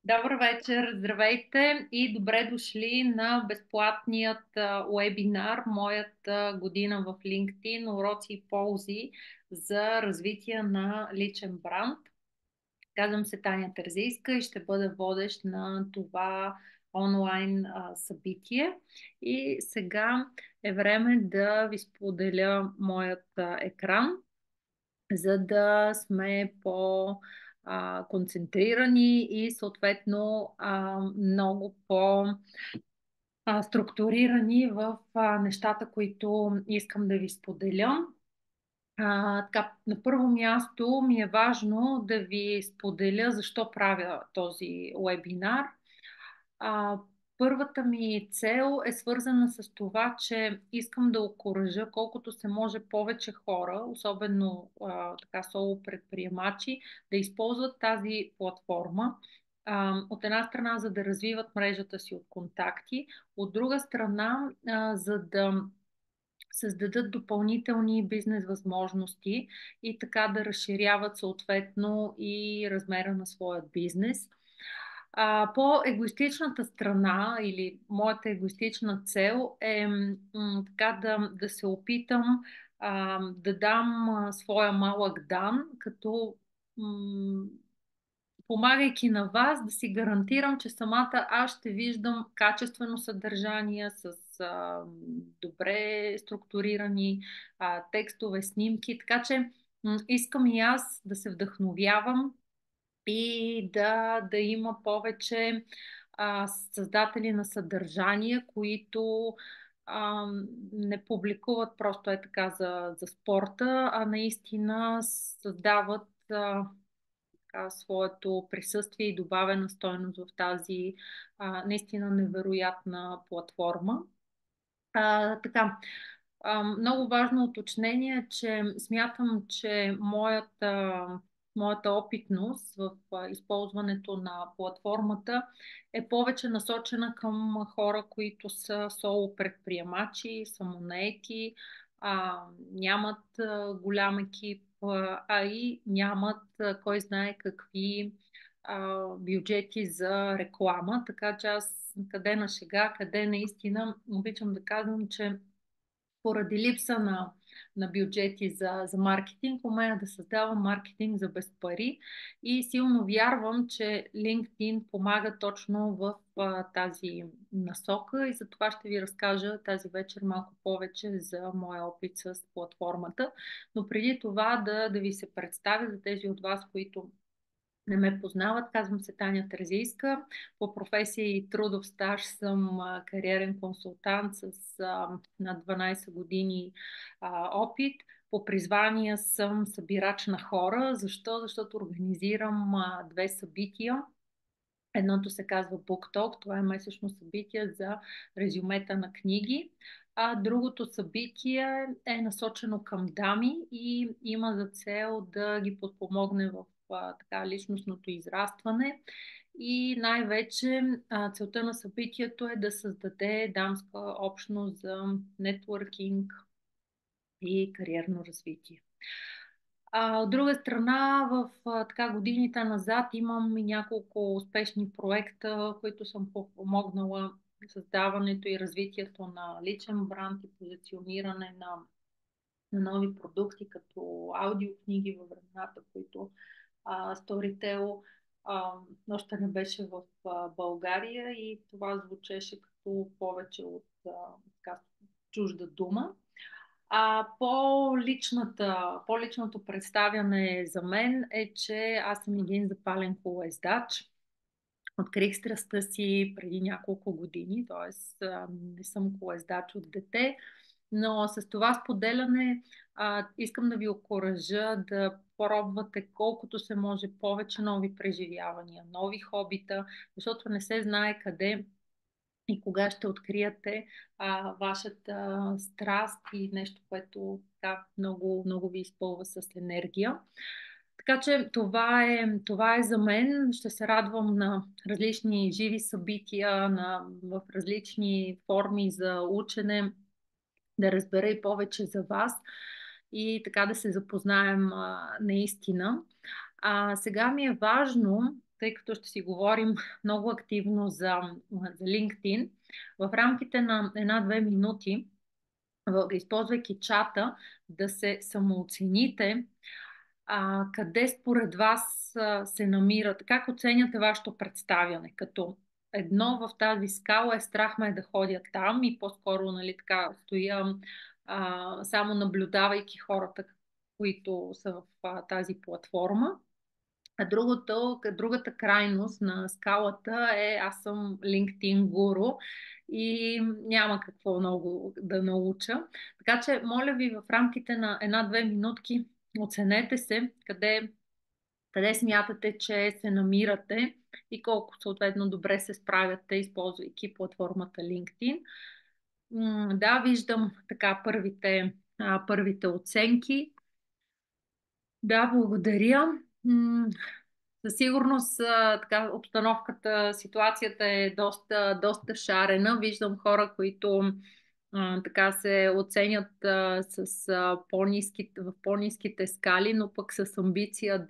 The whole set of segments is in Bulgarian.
Добър вечер, здравейте и добре дошли на безплатният уебинар Моята година в LinkedIn, уроци и ползи за развитие на личен бранд. Казвам се Таня Терзийска и ще бъда водещ на това онлайн събитие. И сега е време да ви споделя моят екран, за да сме концентрирани и съответно много структурирани в нещата, които искам да ви споделя. Така, на първо място ми е важно да ви споделя защо правя този вебинар. А, Първата ми цел е свързана с това, че искам да окуража колкото се може повече хора, особено така соло предприемачи, да използват тази платформа. От една страна, за да развиват мрежата си от контакти, от друга страна, за да създадат допълнителни бизнес възможности и така да разширяват съответно и размера на своя бизнес. По егоистичната страна или моята егоистична цел е така да се опитам да дам своя малък дан, като помагайки на вас да си гарантирам, че самата аз ще виждам качествено съдържание с добре структурирани текстове, снимки, така че искам и аз да се вдъхновявам и да има повече създатели на съдържание, които а, не публикуват просто е така за спорта, а наистина създават своето присъствие и добавена стойност в тази наистина невероятна платформа. Така, много важно уточнение е, че смятам, че моята опитност в използването на платформата е повече насочена към хора, които са соло предприемачи, самонаети, нямат голям екип, и нямат кой знае какви бюджети за реклама. Така че аз къде на шега, къде наистина обичам да казвам, че поради липса на бюджети за маркетинг, умея да създавам маркетинг за без пари и силно вярвам, че LinkedIn помага точно в тази насока и за това ще ви разкажа тази вечер малко повече за моя опит с платформата. Но преди това да ви се представя за тези от вас, които не ме познават, казвам се Таня Терзийска. По професия и трудов стаж съм кариерен консултант с над 12 години опит. По призвание съм събирач на хора. Защо? Защото организирам две събития. Едното се казва Book Talk, това е месечно събитие за резюмета на книги. А другото събитие е насочено към дами и има за цел да ги подпомогне в така личностното израстване. И най-вече целта на събитието е да създаде дамска общност за нетворкинг и кариерно развитие. От друга страна, в така годините назад имам и няколко успешни проекта, които съм помогнала създаването и развитието на личен бранд и позициониране на нови продукти, като аудиокниги във времената, които Storytel още не беше в България и това звучеше като повече от така, чужда дума. По-личното представяне за мен е, че аз съм един запален колоездач. Открих страстта си преди няколко години, т.е. не съм колоездач от дете, но с това споделяне искам да ви окуража да пробвате колкото се може повече нови преживявания, нови хобита, защото не се знае къде и кога ще откриете вашата страст и нещо, което така много, много ви изпълва с енергия. Така че това е за мен. Ще се радвам на различни живи събития, в различни форми за учене, да разбера и повече за вас и така да се запознаем наистина. Сега ми е важно тъй като ще си говорим много активно за LinkedIn, в рамките на една-две минути, използвайки чата, да се самооцените къде според вас се намират, как оценяте вашето представяне, като едно в тази скала е страх ме да ходя там и по-скоро, нали, така стоя само наблюдавайки хората, които са в тази платформа. А другата крайност на скалата е аз съм LinkedIn гуру и няма какво много да науча. Така че, моля ви, в рамките на една-две минутки оценете се къде смятате, че се намирате и колко съответно добре се справяте, използвайки платформата LinkedIn. Да, виждам така първите оценки. Да, благодаря. Със сигурност така, обстановката, ситуацията е доста шарена. Виждам хора, които така се оценят в по-ниските скали, но пък с амбиция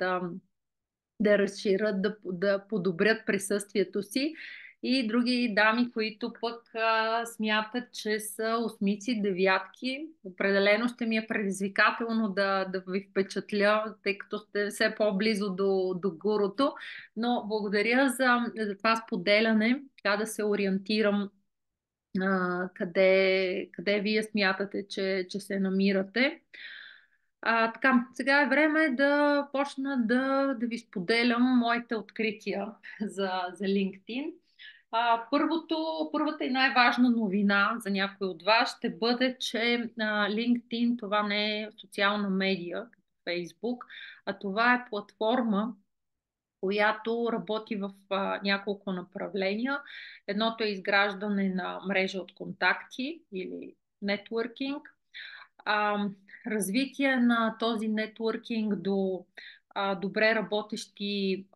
да разширят, да подобрят присъствието си. И други дами, които пък смятат, че са осмици, девятки. Определено ще ми е предизвикателно да ви впечатля, тъй като сте все по-близо до гурото. Но благодаря за това споделяне, така да се ориентирам къде вие смятате, че се намирате. Така, сега е време да почна да ви споделям моите открития за LinkedIn. Първата и най-важна новина за някой от вас ще бъде, че LinkedIn това не е социална медия, като Facebook, а това е платформа, която работи в няколко направления. Едното е изграждане на мрежа от контакти или нетворкинг, а, развитие на този нетворкинг до добре работещи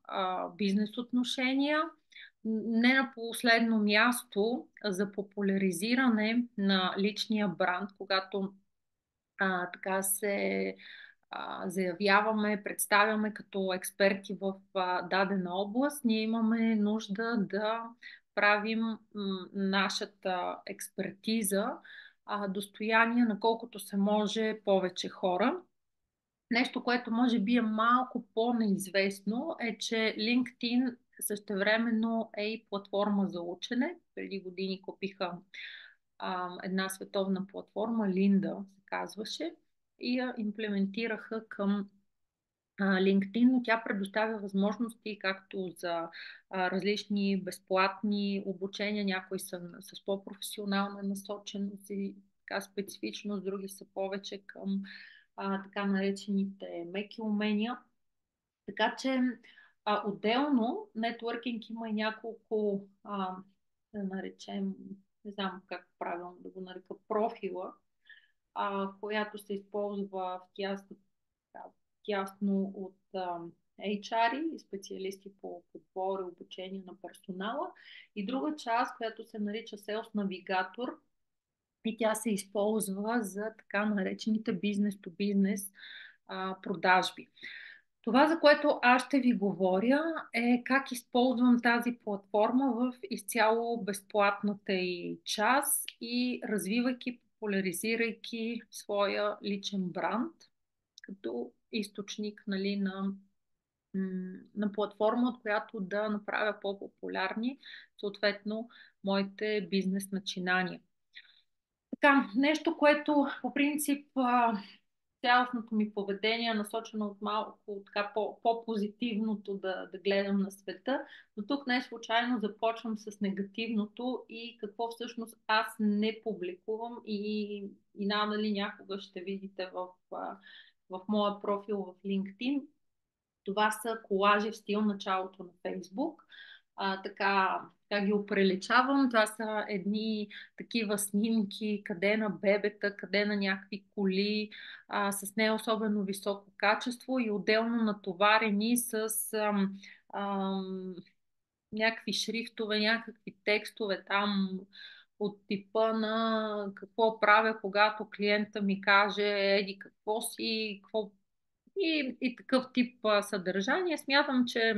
бизнес отношения. Не на последно място за популяризиране на личния бранд, когато така се заявяваме, представяме като експерти в дадена област, ние имаме нужда да правим нашата експертиза достояние на колкото се може повече хора. Нещо, което може би е малко по-неизвестно, е, че LinkedIn същевременно е и платформа за учене. Преди години купиха една световна платформа, Линда се казваше, и я имплементираха към LinkedIn, но тя предоставя възможности както за различни безплатни обучения, някои са с по-професионална насоченост и така специфичност, други са повече към така наречените меки умения. Така че отделно нетворкинг има и няколко, да наречем, не знам как правилно да го нарека, профила, която се използва в тясно от HR и специалисти по подбор и обучение на персонала. И друга част, която се нарича Sales Navigator, и тя се използва за така наречените бизнес-то-бизнес продажби. Това, за което аз ще ви говоря, е как използвам тази платформа в изцяло безплатната й част и развивайки, популяризирайки своя личен бранд като източник, нали, на платформа, от която да направя по-популярни съответно моите бизнес начинания. Така, нещо, което по принцип цялостното ми поведение е насочено от малко така по-позитивното да гледам на света, но тук не случайно започвам с негативното и какво всъщност аз не публикувам и надали някога ще видите в моя профил в LinkedIn. Това са колажи в стил началото на Фейсбук. Така ги оприличавам. Това са едни такива снимки, къде на бебета, къде на някакви коли, с не особено високо качество и отделно натоварени с някакви шрифтове, някакви текстове там от типа на какво правя, когато клиента ми каже еди какво си, какво и такъв тип съдържание. Смятам, че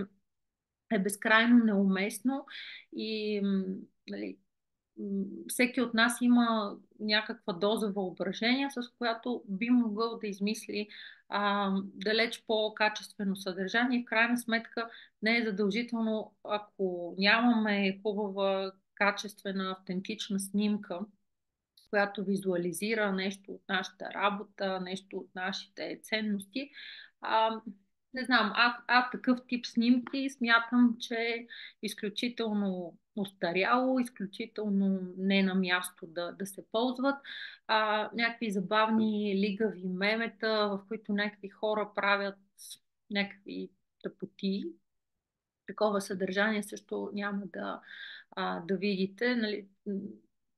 е безкрайно неуместно и нали, всеки от нас има някаква доза въображение, с която би могъл да измисли далеч по-качествено съдържание. В крайна сметка не е задължително, ако нямаме хубава, качествена, автентична снимка, която визуализира нещо от нашата работа, нещо от нашите ценности. А, не знам, аз такъв тип снимки смятам, че е изключително устаряло, изключително не на място да се ползват. Някакви забавни лигави мемета, в които някакви хора правят някакви тъпоти, такова съдържание също няма да видите. Нали,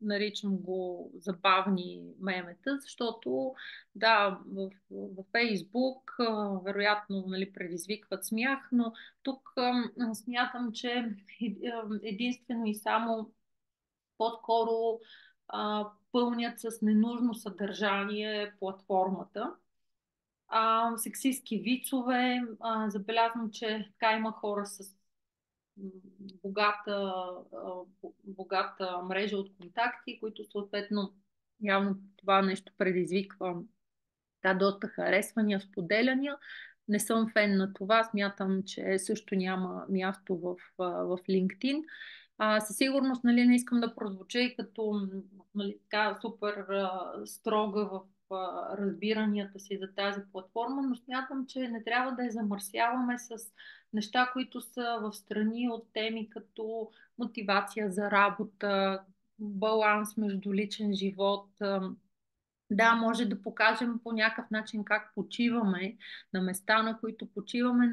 наричам го забавни мемета, защото да, в Фейсбук вероятно нали, предизвикват смях, но тук смятам, че единствено и само по-скоро пълнят с ненужно съдържание платформата. Сексистски вицове. Забелязвам, че така има хора с богата, богата мрежа от контакти, които съответно явно това нещо предизвиква доста харесвания, споделяния. Не съм фен на това. Смятам, че също няма място в LinkedIn. Със сигурност нали, не искам да прозвуча и като нали, така, супер строга в разбиранията си за тази платформа, но смятам, че не трябва да я замърсяваме с неща, които са в страни от теми като мотивация за работа, баланс между личен живот. Да, може да покажем по някакъв начин как почиваме на места, на които почиваме,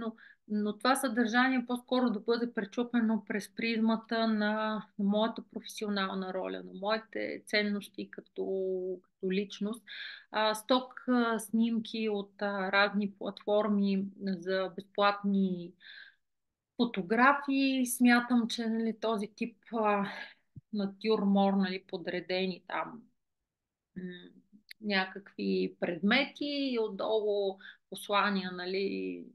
но това съдържание по-скоро да бъде пречупено през призмата на моята професионална роля, на моите ценности като личност. Сток снимки от разни платформи за безплатни фотографии. Смятам, че нали, този тип натюрмор, нали, подредени там някакви предмети и отдолу послания, нали,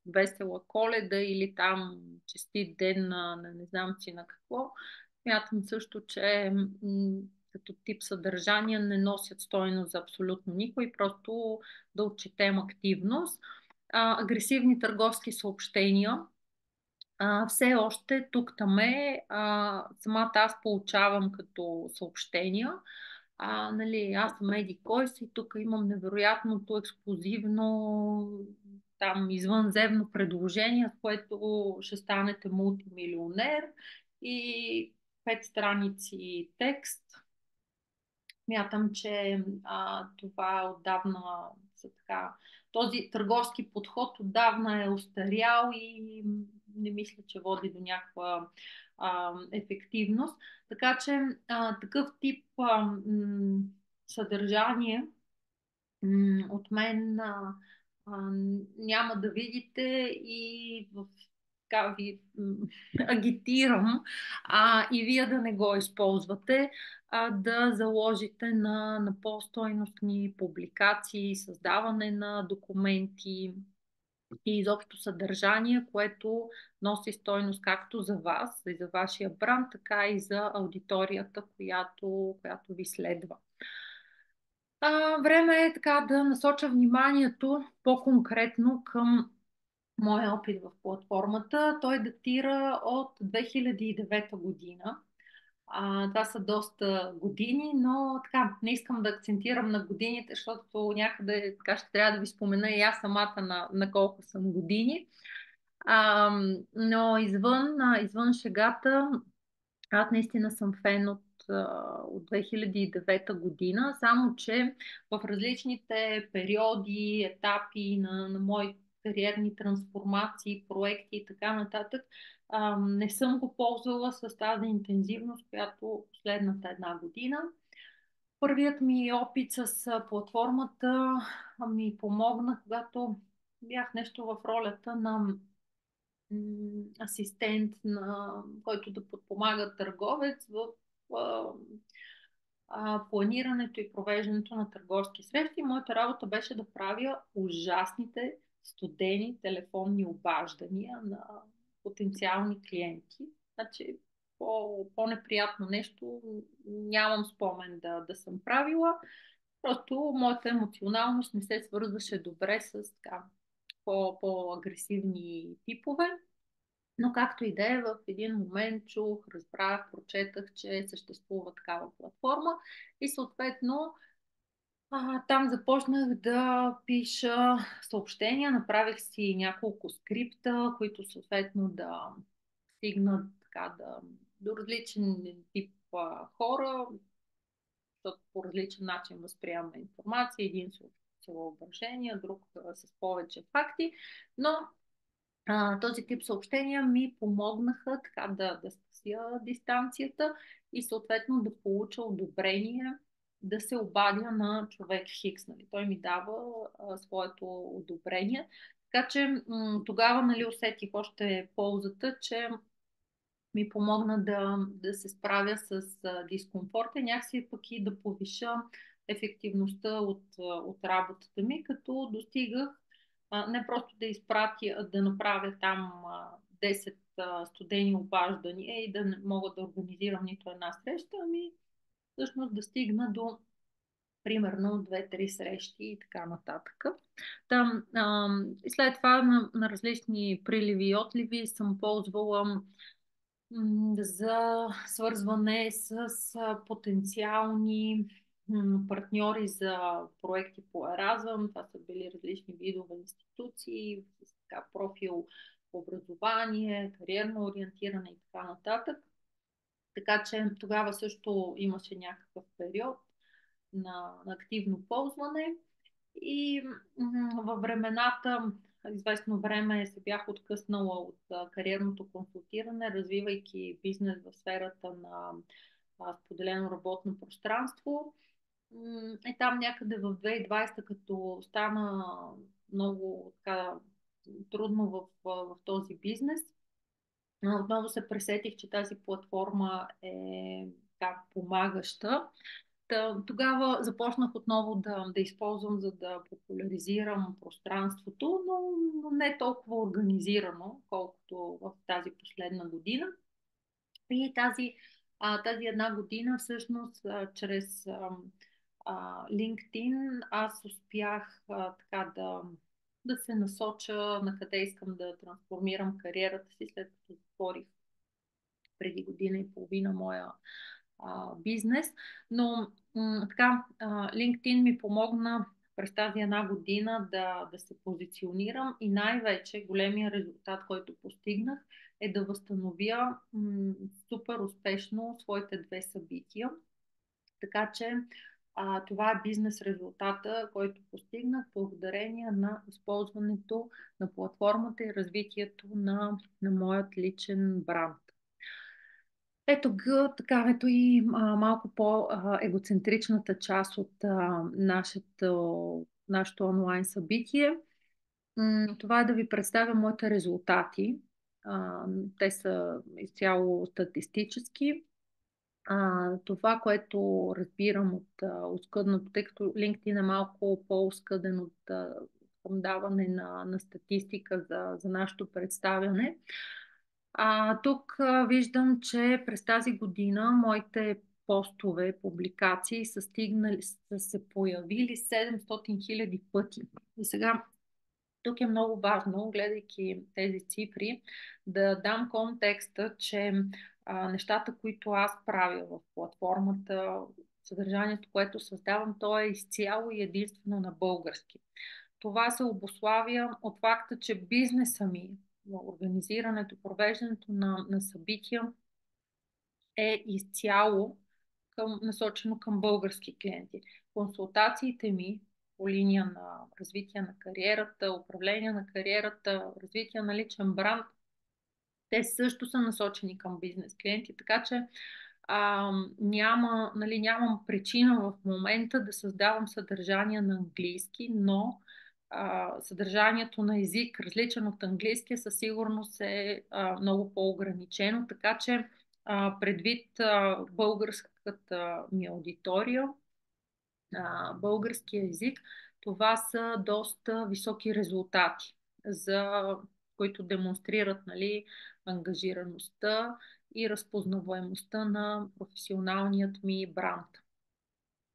весела Коледа или там честит ден на не знам си на какво. Смятам също, че като тип съдържания не носят стойност за абсолютно никой, просто да отчетем активност. Агресивни търговски съобщения. Все още тук-таме самата аз получавам като съобщения. Нали, аз съм Еди кой си, тук имам невероятното ексклюзивно там извънземно предложение, с което ще станете мултимилионер и 5 страници текст. Мятам, че това отдавна са така. Този търговски подход отдавна е устарял и не мисля, че води до някаква ефективност. Така че такъв тип съдържание от мен няма да видите и така ви агитирам и вие да не го използвате, да заложите на по-стойностни публикации, създаване на документи и изобщо съдържание, което носи стойност както за вас и за вашия бранд, така и за аудиторията, която ви следва. Време е така да насоча вниманието по-конкретно към моя опит в платформата. Той датира от 2009 година. Това са доста години, но така, не искам да акцентирам на годините, защото някъде така ще трябва да ви спомена и аз самата на колко съм години. Но извън шегата, аз наистина съм фен от 2009 година, само че в различните периоди, етапи на мои кариерни трансформации, проекти и така нататък, не съм го ползвала с тази интензивност, която последната една година. Първият ми опит с платформата ми помогна, когато бях нещо в ролята на асистент, който да подпомага търговец в планирането и провеждането на търговски срещи. Моята работа беше да правя ужасните студени телефонни обаждания на потенциални клиенти. Значи, по-неприятно нещо нямам спомен да съм правила. Просто моята емоционалност не се свързваше добре с така, по-агресивни типове. Но както и да е, в един момент чух, разбрах, прочетах, че съществува такава платформа и съответно там започнах да пиша съобщения, направих си няколко скрипта, които съответно да стигнат така, до различен тип хора, защото по различен начин възприемаме информация, един с въображение, друг с повече факти, но този тип съобщения ми помогнаха така да спася дистанцията и съответно да получа одобрение да се обадя на човек Хикс. Нали. Той ми дава своето одобрение. Така че тогава нали, усетих още ползата, че ми помогна да се справя с дискомфорта и някакси пък и да повиша ефективността от работата ми, като достигах не просто да изпратя, да направя там 10 студени обаждания и да не мога да организирам нито една среща, ами всъщност да стигна до примерно 2-3 срещи и така нататък. Там, и след това на различни приливи и отливи съм ползвала за свързване с потенциални партньори за проекти по Еразъм. Това са били различни видове институции, с така, профил образование, кариерно ориентиране и така нататък. Така че тогава също имаше някакъв период на активно ползване. И във времената, известно време се бях откъснала от кариерното консултиране, развивайки бизнес в сферата на споделено работно пространство. И там някъде в 2020, като стана много така, трудно в този бизнес, отново се пресетих, че тази платформа е така помагаща. Тогава започнах отново да използвам, за да популяризирам пространството, но не толкова организирано, колкото в тази последна година. И тази една година всъщност чрез LinkedIn аз успях така да се насоча на къде искам да трансформирам кариерата си, след като затворих преди година и половина моя бизнес. Но така, LinkedIn ми помогна през тази една година да се позиционирам и най-вече големия резултат, който постигнах е да възстановя супер успешно своите две събития. Така че това е бизнес резултата, който постигнах благодарение на използването на платформата и развитието на моят личен бранд. Ето г, така, ето и малко по-егоцентричната част от нашето онлайн събитие. Това е да ви представя моите резултати. Те са изцяло статистически. Това, което разбирам от скъдното, тъй като LinkedIn е малко по-скъден от към даване на статистика за нашето представяне. Тук виждам, че през тази година моите постове, публикации са се появили 700 хиляди пъти. И сега тук е много важно, гледайки тези цифри, да дам контекста, че нещата, които аз правя в платформата, съдържанието, което създавам, то е изцяло и единствено на български. Това се обуславя от факта, че бизнеса ми, организирането, провеждането на събития е изцяло насочено към български клиенти. Консултациите ми по линия на развитие на кариерата, управление на кариерата, развитие на личен бранд, те също са насочени към бизнес клиенти, така че нямам причина в момента да създавам съдържание на английски, но съдържанието на език, различен от английски, със сигурност е много по-ограничено, така че предвид българската ми аудитория, българския език, това са доста високи резултати за които демонстрират, нали, ангажираността и разпознаваемостта на професионалният ми бранд.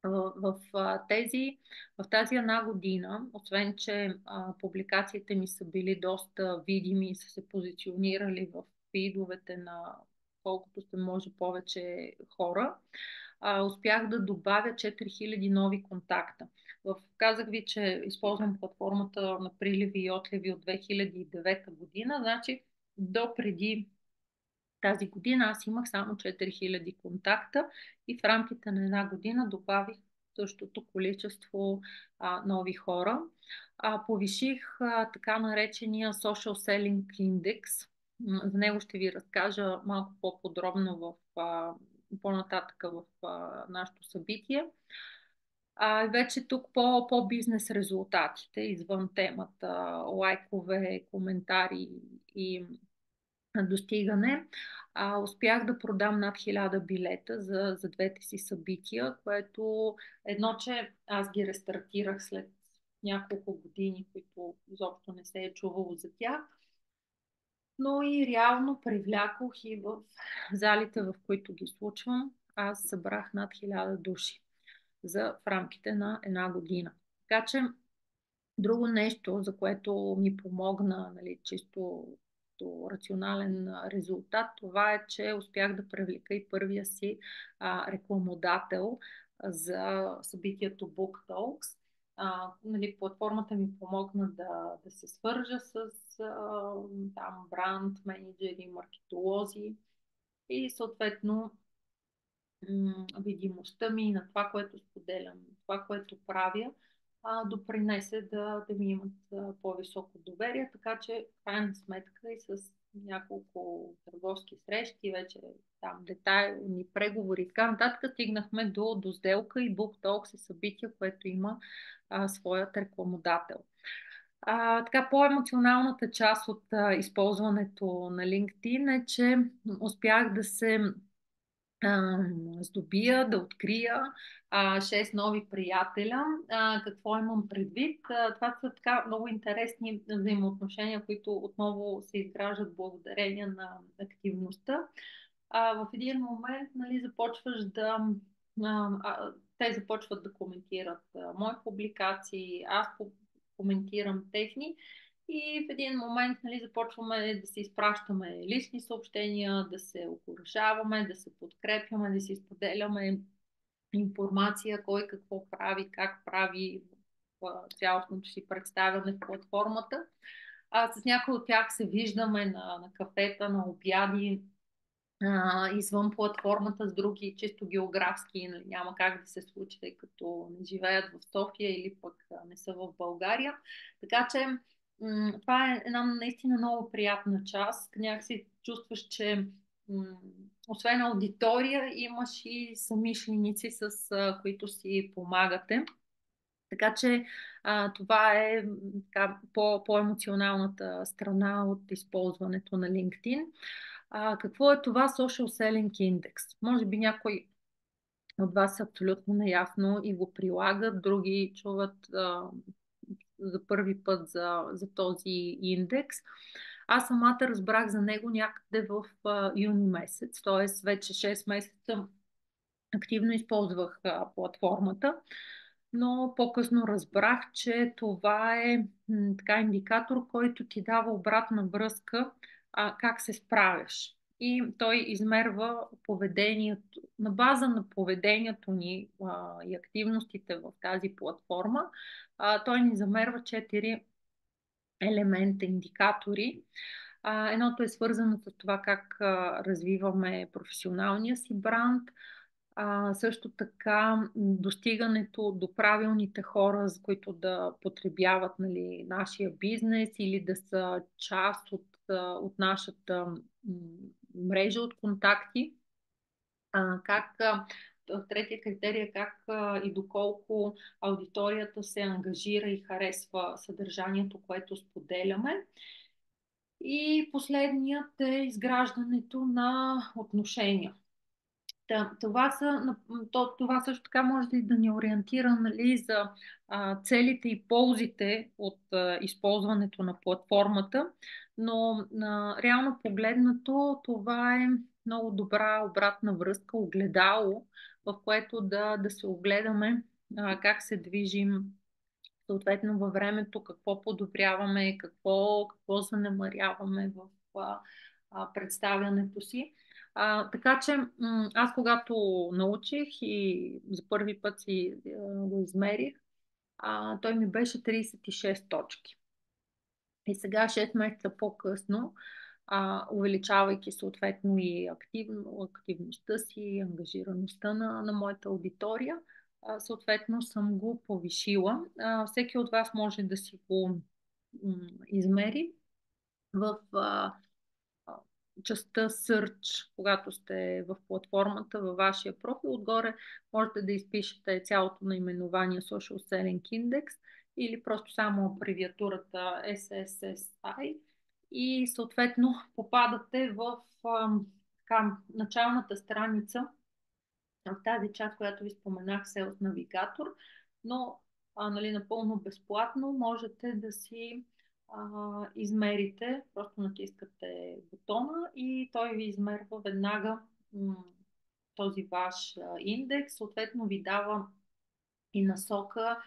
В тази една година, освен че публикациите ми са били доста видими и са се позиционирали в фидовете на колкото се може повече хора, успях да добавя 4000 нови контакта. Казах ви, че използвам платформата на приливи и отливи от 2009 година, значи до преди тази година аз имах само 4000 контакта и в рамките на една година добавих същото количество нови хора. Повиших така наречения Social Selling Index. За него ще ви разкажа малко по-подробно по-нататък в нашото събитие. Вече тук по-бизнес резултатите, извън темата, лайкове, коментари и достигане. Успях да продам над 1000 билета за двете си събития, което едно, че аз ги рестартирах след няколко години, които изобщо не се е чувало за тях, но и реално привлякох и в залите, в които ги случвам. Аз събрах над 1000 души в рамките на една година. Така че друго нещо, за което ми помогна, нали, чисто рационален резултат, това е, че успях да привлека и първия си рекламодател за събитието Book Talks. Нали, платформата ми помогна да се свържа с там бранд, менеджери, маркетолози и съответно видимостта ми на това, което споделям, това, което правя, допринесе да ми имат по-високо доверие, така че в крайна сметка и с няколко търговски срещи, вече там детайлни преговори и така нататък, стигнахме до сделка и BookTalks е събитие, което има своят рекламодател. Така, по-емоционалната част от използването на LinkedIn е, че успях да се здобия, да открия 6 нови приятеля. Какво имам предвид? Това са така много интересни взаимоотношения, които отново се изграждат благодарение на активността. В един момент, нали, те започват да коментират мои публикации, аз коментирам техни. И в един момент, нали, започваме да се изпращаме лични съобщения, да се окуражаваме, да се подкрепяме, да си споделяме информация, кой какво прави, как прави в цялостното си представяне в платформата. С някои от тях се виждаме на кафета, на обяди, извън платформата, с други чисто географски, нали, няма как да се случи, тъй като не живеят в София или пък не са в България. Така че това е една наистина много приятна част. Някакси чувстваш, че освен аудитория, имаш и самишленици, с които си помагате. Така че това е така, по-емоционалната страна от използването на LinkedIn. Какво е това Social Selling Index? Може би някой от вас са абсолютно наясно и го прилагат, други чуват за първи път за този индекс. Аз самата разбрах за него някъде в юни месец, т.е. вече 6 месеца активно използвах платформата, но по-късно разбрах, че това е така индикатор, който ти дава обратна връзка как се справяш. И той измерва поведението, на база на поведението ни и активностите в тази платформа. Той ни замерва 4 елемента, индикатори. Едното е свързано с това как развиваме професионалния си бранд, също така достигането до правилните хора, с които да потребяват, нали, нашия бизнес или да са част от нашата мрежа от контакти. Третия критерий е как и доколко аудиторията се ангажира и харесва съдържанието, което споделяме. И последният е изграждането на отношения. Това също така може да ни ориентира, нали, за целите и ползите от използването на платформата, но реално погледнато това е много добра обратна връзка, огледало, в което да се огледаме как се движим, съответно във времето, какво подобряваме, какво занемаряваме в представянето си. Така че аз когато научих и за първи път си го измерих, той ми беше 36 точки. И сега, 6 месеца по-късно, увеличавайки съответно и активността си, и ангажираността на моята аудитория, съответно съм го повишила. Всеки от вас може да си го измери в а, частта Search, когато сте в платформата, във вашия профил. Отгоре можете да изпишете цялото наименование Social Selling Index или просто само абревиатурата SSSI и съответно попадате в началната страница в тази част, която ви споменах, Sales Navigator, но нали, напълно безплатно можете да си измерите, просто натискате бутона и той ви измерва веднага този ваш индекс, съответно ви дава и насока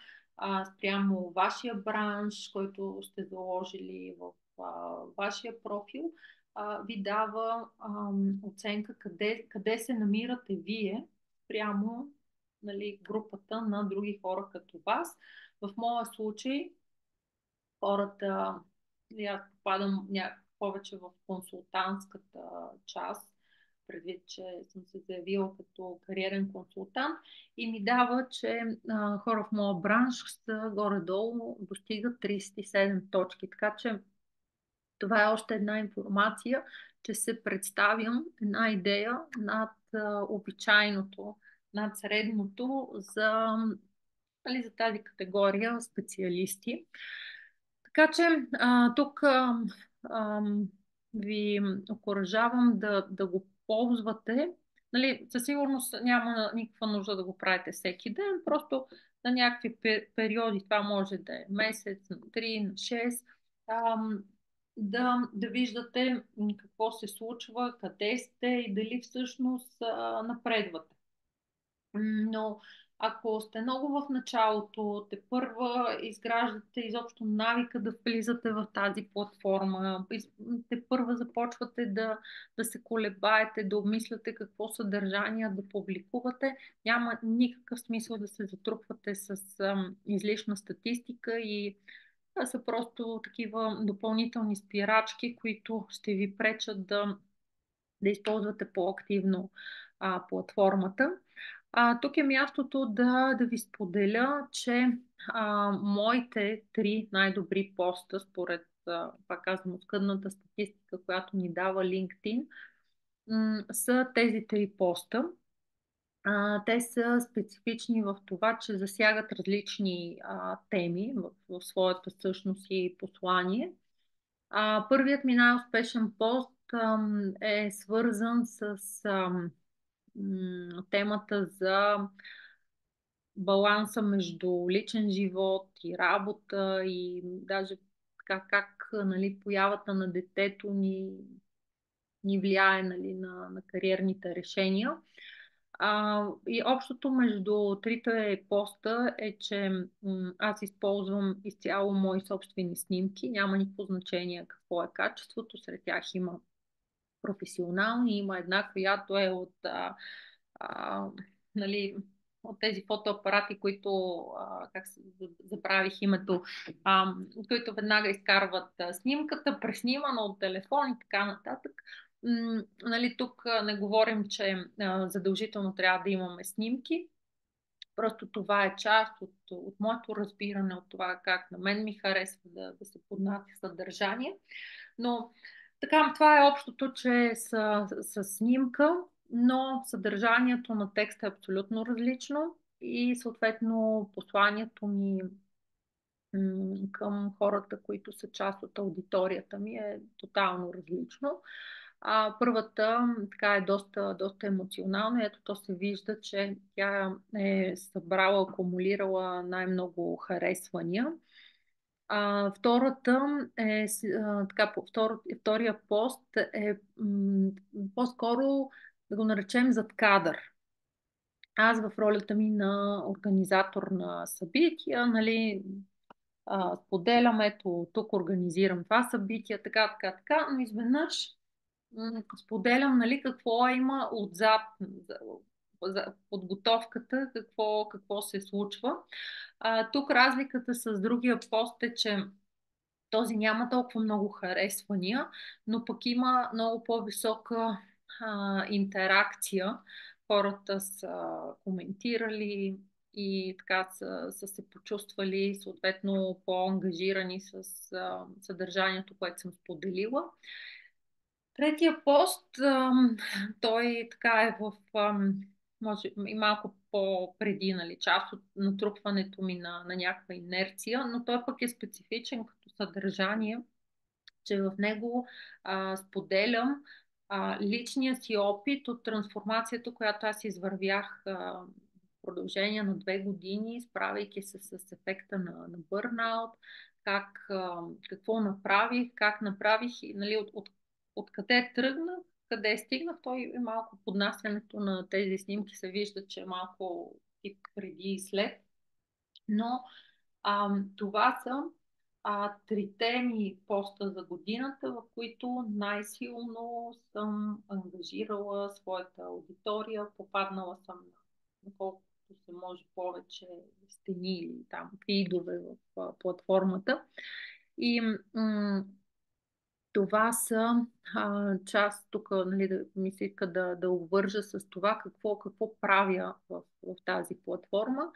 спрямо вашия бранш, който сте заложили в вашия профил, ви дава оценка къде се намирате вие спрямо, нали, групата на други хора като вас. В моя случай хората, аз попадам повече в консултантската част, предвид, че съм се заявила като кариерен консултант и ми дава, че хора в моя бранш са горе-долу достигат 37 точки. Така че това е още една информация, че се представям една идея над обичайното, над средното нали, за тази категория специалисти. Така че тук ви окуражавам да го ползвате. Нали, със сигурност няма никаква нужда да го правите всеки ден, просто на някакви периоди, това може да е месец, на 3, на 6, да виждате какво се случва, къде сте и дали всъщност напредвате. Но ако сте много в началото, те първа изграждате изобщо навика да влизате в тази платформа, те първа започвате да се колебаете, да обмисляте какво съдържание да публикувате, няма никакъв смисъл да се затрупвате с излишна статистика и това са просто такива допълнителни спирачки, които ще ви пречат да използвате по-активно платформата. Тук е мястото да ви споделя, че моите 3 най-добри поста, според, пак казвам, оскъдната статистика, която ни дава LinkedIn, са тези 3 поста. Те са специфични в това, че засягат различни теми в своята същност и послание. Първият ми най-успешен пост е свързан с темата за баланса между личен живот и работа и даже така как, нали, появата на детето ни влияе, нали, на кариерните решения. И общото между трите поста е, че аз използвам изцяло мои собствени снимки. Няма никакво значение какво е качеството. Сред тях има професионални, има една, която е а, нали, от тези фотоапарати, които, как се забравих името, които веднага изкарват снимката, преснимана от телефон и така нататък. Нали, тук не говорим, че задължително трябва да имаме снимки. Просто това е част от моето разбиране, от това как на мен ми харесва да се поднася съдържание. Но така, това е общото, че е с снимка, но съдържанието на текста е абсолютно различно и съответно посланието ми към хората, които са част от аудиторията ми е тотално различно. Първата така е доста емоционална. Ето то се вижда, че тя е събрала, акумулирала най-много харесвания. Втората е, така, втория пост е по-скоро да го наречем зад кадър. Аз в ролята ми на организатор на събития, нали, споделям, ето тук организирам това събитие, така, но изведнъж споделям, нали, какво има отзад за подготовката, какво се случва. Тук разликата с другия пост е, че този няма толкова много харесвания, но пък има много по-висока интеракция. Хората са коментирали и така са се почувствали съответно по-ангажирани с съдържанието, което съм споделила. Третия пост, той така е в, може и малко по-преди, нали, част от натрупването ми на някаква инерция, но той пък е специфичен като съдържание, че в него споделям личния си опит от трансформацията, която аз извървях в продължение на 2 години, справяйки се с ефекта на бърнаут, какво направих, как направих, и, нали, откъде тръгнах, къде стигнах. Той е малко поднасянето на тези снимки се вижда, че е малко тип преди и след. Но това са трите ми поста за годината, в които най-силно съм ангажирала своята аудитория, попаднала съм на колкото се може повече стени или там фидове в платформата. И това са част тук, нали, да ми се иска да обвържа с това какво правя в тази платформа.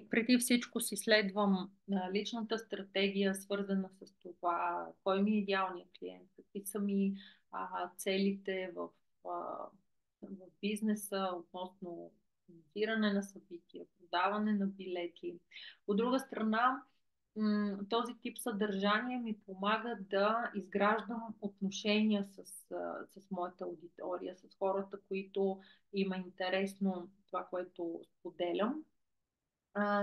Преди всичко си следвам личната стратегия, свързана с това, кой ми е идеалният клиент, какви са ми целите а, в бизнеса относно финансиране на събития, продаване на билети. От друга страна, този тип съдържание ми помага да изграждам отношения с моята аудитория, с хората, които има интересно това, което споделям.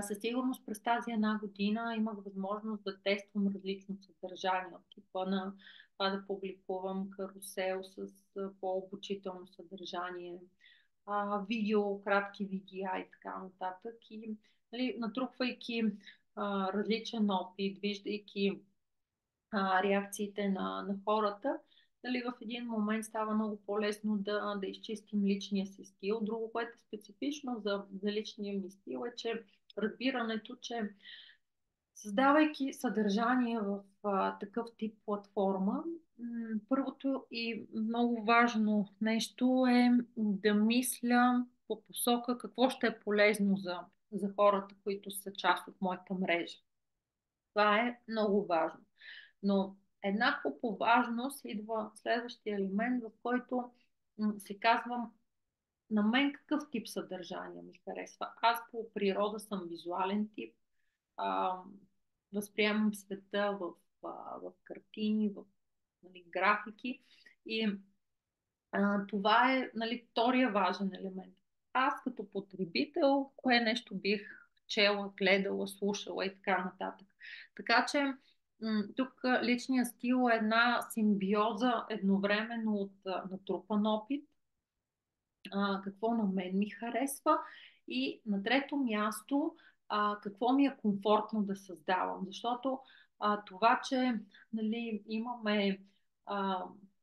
Със сигурност през тази 1 година имах възможност да тествам различно съдържание от типа на това да публикувам карусел с по-обучително съдържание, видео, кратки видеа и така нататък. И, нали, натрупвайки различен опит, виждайки реакциите на хората, дали в един момент става много по-лесно да изчистим личния си стил. Друго, което е специфично за личния ми стил е, че разбирането, че създавайки съдържание в такъв тип платформа, първото и много важно нещо е да мисля по посока какво ще е полезно за хората, които са част от моята мрежа. Това е много важно. Но еднакво по важност идва следващия елемент, в който си казвам на мен какъв тип съдържание ми харесва. Аз по природа съм визуален тип. А, Възприемам света в картини, в, нали, графики. И това е, нали, втория важен елемент. Аз като потребител, кое нещо бих чела, гледала, слушала и така нататък. Така че тук личният стил е една симбиоза едновременно от натрупан опит, какво на мен ми харесва и на трето място какво ми е комфортно да създавам. Защото това, че, нали, имаме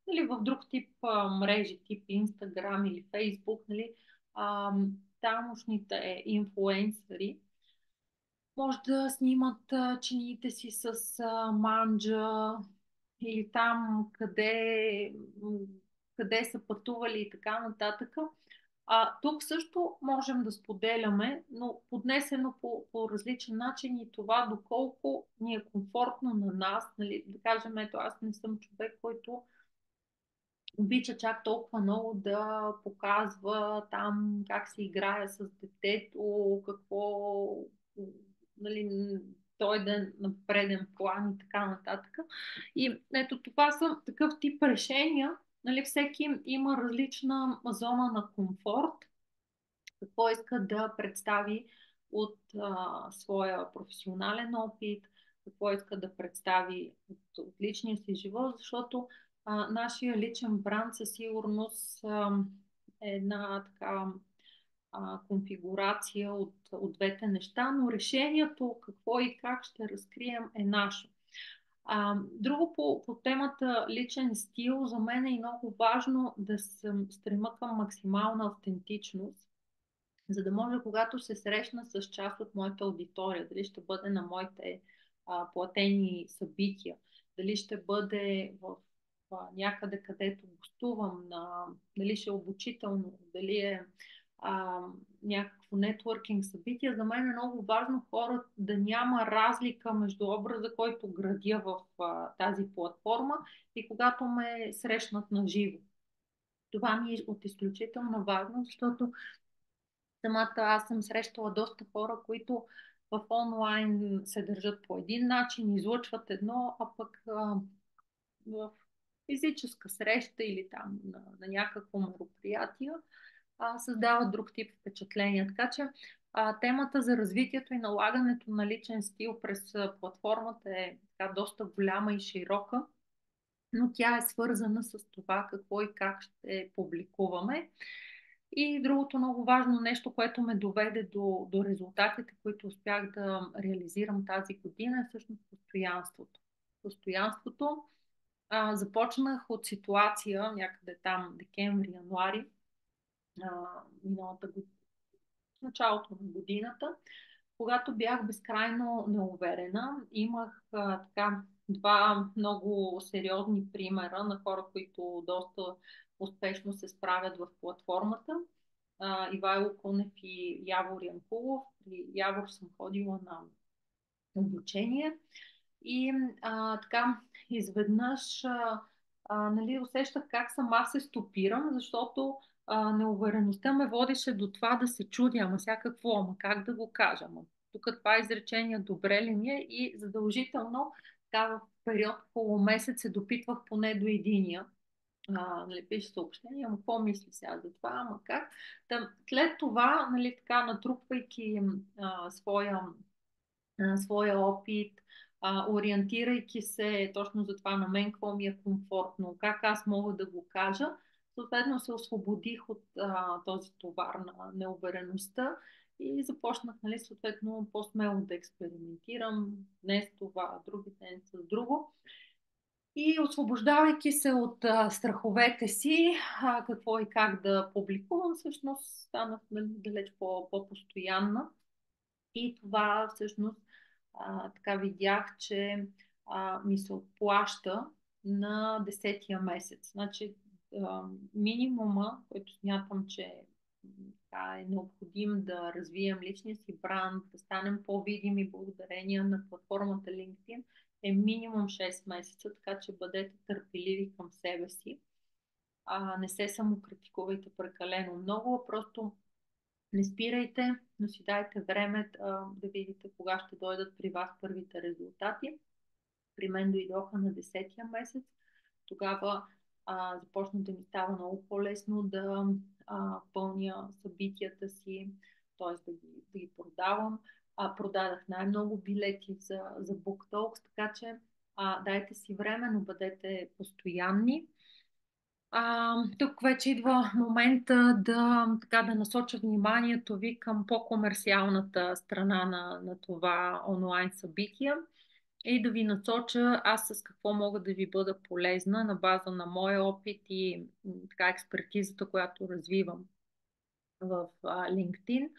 нали, в друг тип мрежи, тип Instagram или Facebook, нали, а, тамошните инфлуенсъри може да снимат чиниите си с манджа или там къде са пътували и така нататък. Тук също можем да споделяме, но поднесено по различен начин и това доколко ни е комфортно на нас. Нали, да кажем, ето аз не съм човек, който обича чак толкова много да показва там как се играе с детето, какво, нали, той да е на преден план и така нататък. И ето това са такъв тип решения, Нали, всеки има различна зона на комфорт, какво иска да представи от своя професионален опит, какво иска да представи от личния си живот, защото нашия личен бранд със сигурност е една така конфигурация от двете неща, но решението какво и как ще разкрием е наше. Друго по темата личен стил, за мен е много важно да се стрема към максимална автентичност, за да може, когато се срещна с част от моята аудитория, дали ще бъде на моите платени събития, дали ще бъде в някъде, където гостувам, дали ще е обучително, дали е а, някакво нетворкинг събитие, за мен е много важно хора да няма разлика между образа, който градя в тази платформа и когато ме срещнат на живо. Това ми е от изключително важно, защото самата аз съм срещала доста хора, които в онлайн се държат по един начин, излъчват едно, а пък в физическа среща или там на някакво мероприятие създават друг тип впечатления. Така че темата за развитието и налагането на личен стил през платформата е така доста голяма и широка, но тя е свързана с това какво и как ще публикуваме. И другото много важно нещо, което ме доведе до резултатите, които успях да реализирам тази година, е всъщност постоянството. Постоянството. Започнах от ситуация някъде там декември-януари миналата година, в началото на годината, когато бях безкрайно неуверена. Имах така два много сериозни примера на хора, които доста успешно се справят в платформата. Ивайло Кунев и Явор Янкулов. При Явор съм ходила на обучение и така изведнъж нали, усещах как сама се стопирам, защото неувереността ме водеше до това да се чудя, ама сега какво, ама как да го кажа, ама тук това изречение добре ли ми е, и задължително така в период около месец се допитвах поне до единия. Нали, пише съобщение, ама какво мисли сега за това, ама как. След това, нали, така натрупвайки своя опит, ориентирайки се точно за това на мен, какво ми е комфортно, как аз мога да го кажа, съответно се освободих от този товар на неувереността и започнах, нали, съответно по-смело да експериментирам днес това, други ден с друго. И освобождавайки се от страховете си, какво и как да публикувам, всъщност станах, нали, далеч по-постоянна. И това всъщност така видях, че ми се отплаща на 10-я месец. Значи минимума, който смятам, че така, е необходим да развием личния си бранд, да станем по-видими благодарение на платформата LinkedIn, е минимум 6 месеца, така че бъдете търпеливи към себе си. Не се самокритикувайте прекалено много, а просто не спирайте, но си дайте време да видите кога ще дойдат при вас първите резултати. При мен дойдоха на 10-я месец. Тогава започна да ми става много по-лесно да пълня събитията си, т.е. да ги продавам. Продадах най-много билети за BookTalks, така че дайте си време, но бъдете постоянни. Тук вече идва момента да насоча вниманието ви към по-комерциалната страна на това онлайн събитие и да ви насоча аз с какво мога да ви бъда полезна на база на моя опит и така експертизата, която развивам в LinkedIn.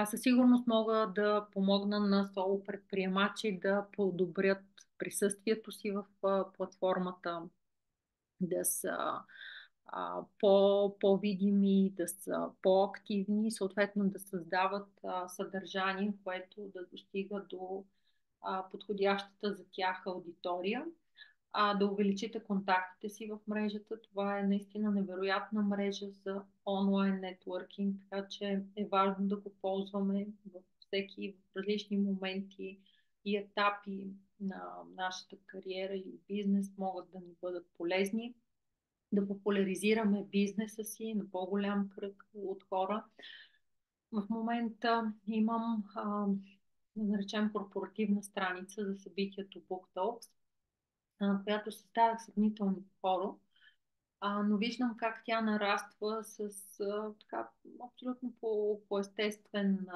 Със сигурност мога да помогна на соло предприемачи да подобрят присъствието си в платформата, да са по-видими, да са по-активни, съответно да създават съдържание, което да достига до подходящата за тях аудитория, да увеличите контактите си в мрежата. Това е наистина невероятна мрежа за онлайн нетворкинг, така че е важно да го ползваме във всеки в различни моменти и етапи на нашата кариера или бизнес могат да ни бъдат полезни. да популяризираме бизнеса си на по-голям кръг от хора. В момента имам, да наречем, корпоративна страница за събитието Book Talks, която съставях сравнително скоро, но виждам как тя нараства с така, абсолютно по естествен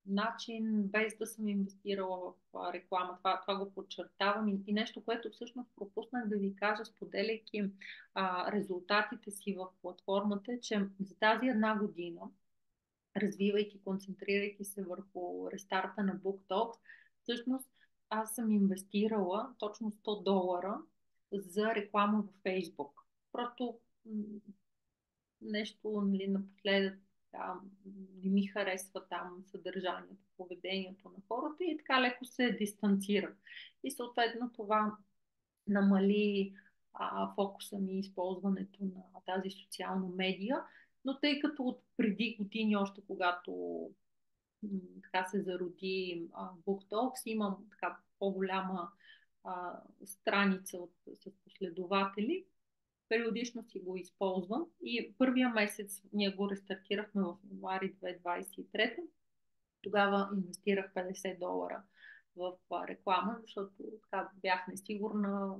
начин, без да съм инвестирала в реклама. Това го подчертавам. И нещо, което всъщност пропуснах да ви кажа, споделяйки резултатите си в платформата, е, че за тази една година, развивайки, концентрирайки се върху рестарта на BookTalks, всъщност аз съм инвестирала точно $100 за реклама във Facebook. Просто нещо, нали, напоследък не ми харесва там съдържанието, поведението на хората и така леко се дистанцира. И съответно това намали фокуса ми и използването на тази социална медия. Но тъй като от преди години, още когато така се зароди BookTalks, имам така по-голяма страница с последователи, периодично си го използвам и първия месец ние го рестартирахме в януари 2023. Тогава инвестирах $50 в реклама, защото така бях несигурна,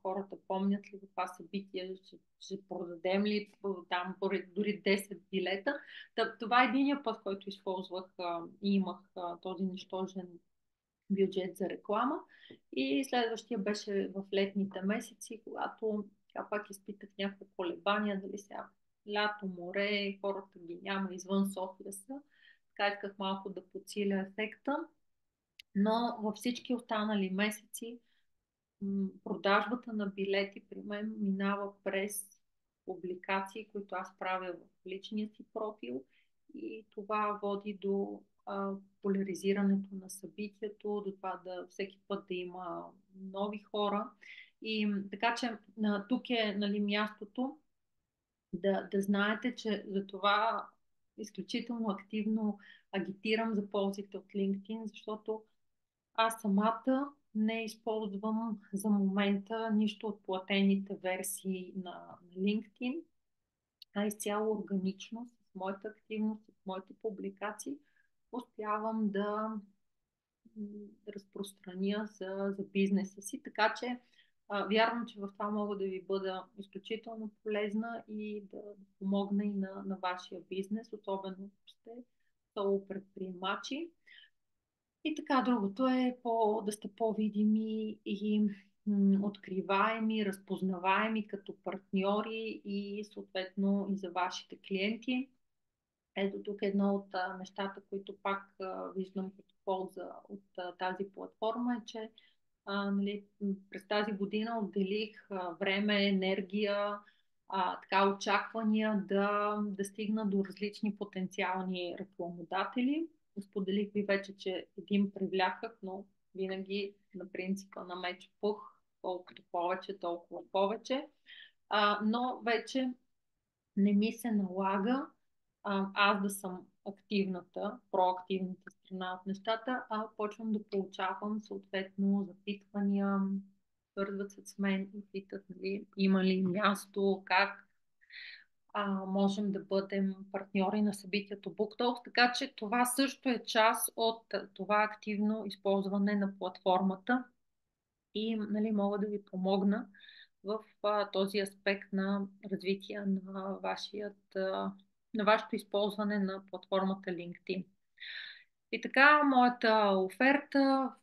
хората помнят ли за това събитие, ще продадем ли там дори 10 билета. Това е единия път, който използвах и имах този нищожен бюджет за реклама. И следващия беше в летните месеци, когато пак изпитах някакво колебания, дали сега лято, море, хората ги няма, извън София са. Така исках малко да подсиля ефекта. Но във всички останали месеци продажбата на билети при мен минава през публикации, които аз правя в личния си профил, и това води до поляризирането на събитието, до това да всеки път да има нови хора. И така че тук е, нали, мястото да знаете, че за това изключително активно агитирам за ползите от LinkedIn, защото аз самата не използвам за момента нищо от платените версии на LinkedIn, а изцяло органично, с моята активност, с моите публикации, успявам да разпространя за бизнеса си. Така че вярвам, че в това мога да ви бъда изключително полезна и да помогна и на вашия бизнес, особено ако сте соло предприемачи. И така, другото е да сте по-видими и откриваеми, разпознаваеми като партньори и съответно и за вашите клиенти. Ето тук е едно от нещата, които пак виждам като полза от тази платформа, е, че нали, през тази година отделих време, енергия, така очаквания да стигна до различни потенциални рекламодатели. Споделих ви вече, че един привляках, но винаги на принципа на меч пух, колкото повече, толкова повече. Но вече не ми се налага аз да съм активната, проактивната страна от нещата, а почвам да получавам съответно запитвания, свързват се с мен и питат, нали, има ли място, как можем да бъдем партньори на събитието BookTalks, така че това също е част от това активно използване на платформата и, нали, мога да ви помогна в този аспект на развитие на вашето използване на платформата LinkedIn. И така, моята оферта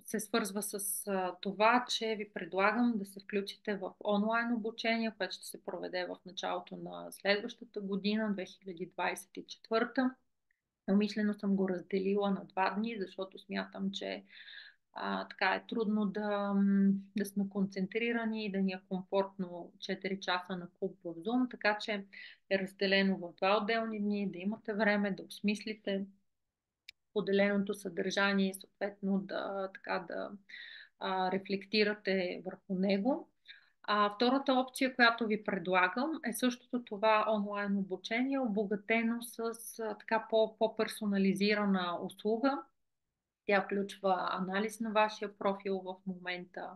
се свързва с това, че ви предлагам да се включите в онлайн обучение, което ще се проведе в началото на следващата година, 2024. Умишлено съм го разделила на 2 дни, защото смятам, че така е трудно да сме концентрирани и да ни е комфортно 4 часа на куп в Zoom, така че е разделено в 2 отделни дни, да имате време да осмислите поделеното съдържание и съответно да рефлектирате върху него. Втората опция, която ви предлагам, е същото това онлайн обучение, обогатено с така по-персонализирана услуга. Тя включва анализ на вашия профил в момента,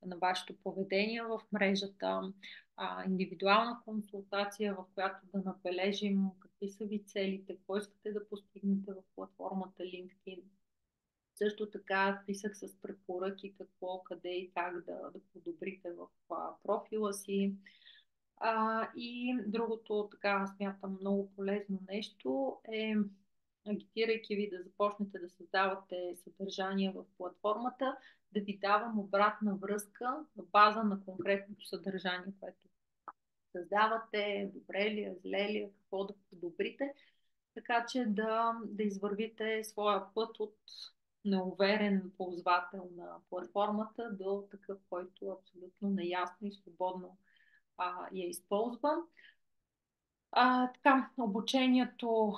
на вашето поведение в мрежата, индивидуална консултация, в която да набележим какви са ви целите, какво искате да постигнете в платформата LinkedIn. Също така списък с препоръки какво, къде и как да подобрите в профила си. И другото, така смятам, много полезно нещо е, агитирайки ви да започнете да създавате съдържание в платформата, да ви давам обратна връзка на база на конкретното съдържание, което създавате, добре ли е, зле ли е, какво да подобрите, така че да извървите своя път от неуверен ползвател на платформата до такъв, който е абсолютно наясно и свободно я използва. Така, обучението,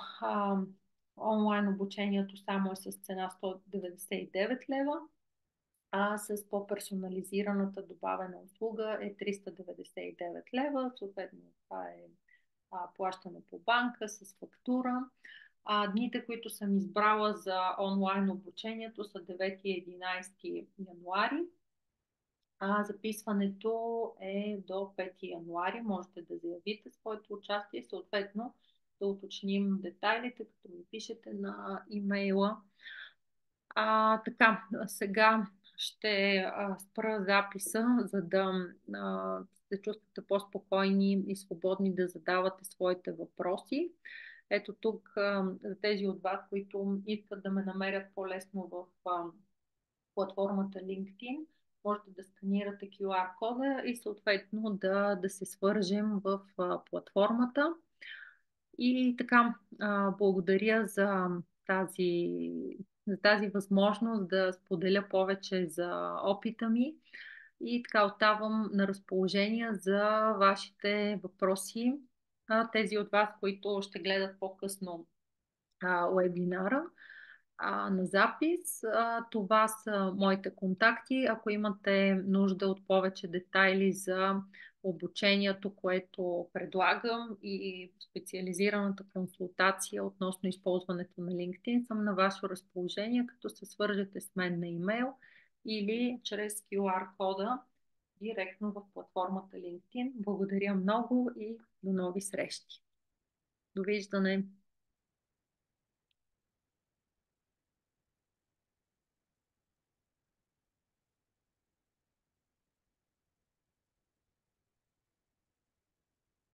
онлайн обучението само е с цена 199 лева, а с по-персонализираната добавена услуга е 399 лева. Съответно, това е плащане по банка с фактура. Дните, които съм избрала за онлайн обучението са 9 и 11 януари. Записването е до 5 януари. Можете да заявите своето участие и съответно да уточним детайлите, като ми пишете на имейла. Така, сега ще спра записа, за да се чувствате по-спокойни и свободни да задавате своите въпроси. Ето тук за тези от вас, които искат да ме намерят по-лесно в платформата LinkedIn, можете да сканирате QR кода и съответно да се свържем в платформата. И така, благодаря тази, за тази възможност да споделя повече за опита ми и така оставам на разположение за вашите въпроси. Тези от вас, които ще гледат по-късно уебинара на запис. Това са моите контакти. Ако имате нужда от повече детайли за обучението, което предлагам и специализираната консултация относно използването на LinkedIn, съм на ваше разположение, като се свържете с мен на имейл или чрез QR кода директно в платформата LinkedIn. Благодаря много и до нови срещи. Довиждане!